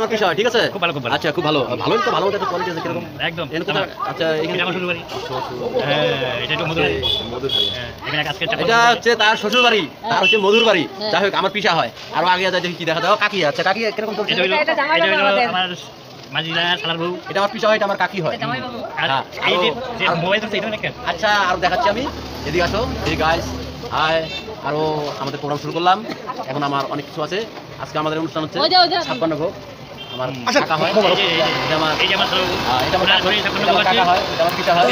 আমার পিসা হয়, ঠিক আছে? খুব ভালো, খুব ভালো। আচ্ছা, খুব ভালো। ভালোই তো, ভালো একটা কোয়ালিটি আছে কিরকম? একদম। এখানে কোথায়? আচ্ছা, এখানে এটা আমার শ্বশুর বাড়ি। শ্বশুর। হ্যাঁ, এটা একটু মধুর। মধুর বাড়ি। হ্যাঁ, এখানে আজকে এটা হচ্ছে তার শ্বশুর বাড়ি, তার হচ্ছে মধুর বাড়ি। যাই হোক, আমার পিসা হয়। আরো আগে যায় দেখি কি দেখা দাও। কাকি, আচ্ছা কাকি কিরকম চলছে? এটা হলো এটা জামাই বাবু আমার আমাদের। মাঝিরা শালার বউ। এটা আমার পিসা হয়, এটা আমার কাকি হয়। জামাই বাবু। আর হ্যাঁ, এই যে আরো- মোবাইল ধরছে এটা অনেক। আচ্ছা, আর দেখাচ্ছি আমি। এদিকে আসো, এই গাইস, হাই। আরো আমাদের প্রোগ্রাম শুরু করলাম। এখন আমার অনেক কিছু আছে। আজকে আমাদের অনুষ্ঠান হচ্ছে ওই যে। 56 ভোগ। আমার আচ্ছা, কাকা হয়। এটা আমার এই যে আমার এটা আমার ধরে এটা আমার কাকা হয়, এটা আমার পিসা হয়।